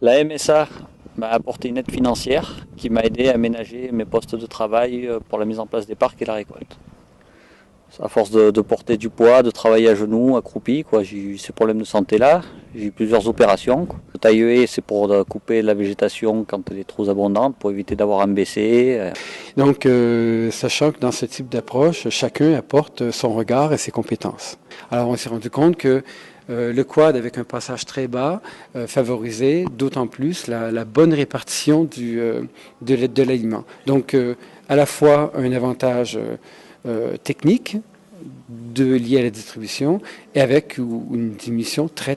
La MSA m'a apporté une aide financière qui m'a aidé à aménager mes postes de travail pour la mise en place des parcs et la récolte. À force de porter du poids, de travailler à genoux, accroupi, j'ai eu ces problèmes de santé-là. J'ai eu plusieurs opérations. Le taille-haie, c'est pour couper la végétation quand elle est trop abondante, pour éviter d'avoir un BC. Donc, sachant que dans ce type d'approche, chacun apporte son regard et ses compétences. Alors, on s'est rendu compte que le quad, avec un passage très bas, favorisait d'autant plus la bonne répartition de l'aliment. Donc, à la fois un avantage technique lié à la distribution et avec une diminution très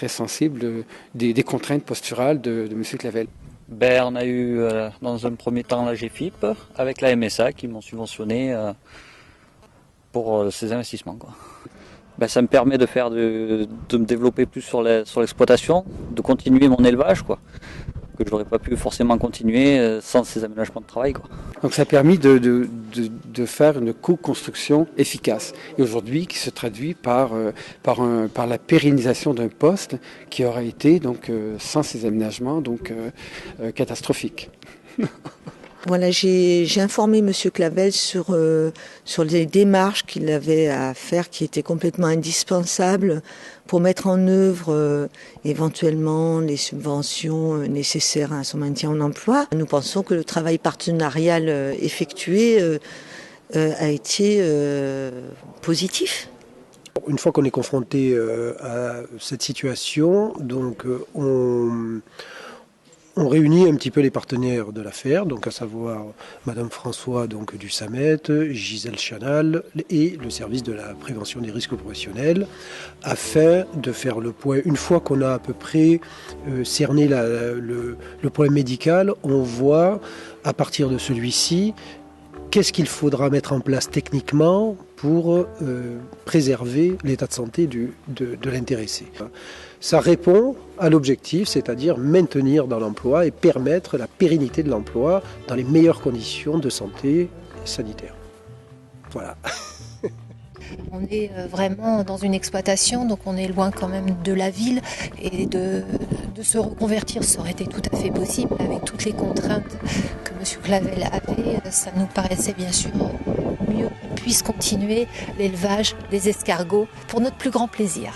sensible des contraintes posturales de M. Clavel. On a eu dans un premier temps la GFIP avec la MSA qui m'ont subventionné pour ces investissements. Ça me permet de me développer plus sur l'exploitation, de continuer mon élevage, que je n'aurais pas pu forcément continuer sans ces aménagements de travail. Donc ça a permis de faire une co-construction efficace. Et aujourd'hui, qui se traduit par la pérennisation d'un poste qui aura été, sans ces aménagements, catastrophique. Voilà, j'ai informé M. Clavel sur les démarches qu'il avait à faire qui étaient complètement indispensables pour mettre en œuvre éventuellement les subventions nécessaires à son maintien en emploi. Nous pensons que le travail partenarial effectué a été positif. Une fois qu'on est confronté à cette situation, on réunit un petit peu les partenaires de l'affaire, à savoir Madame François du SAMET, Gisèle Chanal et le service de la prévention des risques professionnels, afin de faire le point. Une fois qu'on a à peu près cerné le problème médical, on voit à partir de celui-ci qu'est-ce qu'il faudra mettre en place techniquement pour préserver l'état de santé de l'intéressé. Ça répond à l'objectif, c'est-à-dire maintenir dans l'emploi et permettre la pérennité de l'emploi dans les meilleures conditions de santé sanitaire. Voilà. On est vraiment dans une exploitation, donc on est loin quand même de la ville, et de se reconvertir, ça aurait été tout à fait possible avec toutes les contraintes que M. Clavel avait. Ça nous paraissait bien sûr mieux qu'on puisse continuer l'élevage des escargots pour notre plus grand plaisir.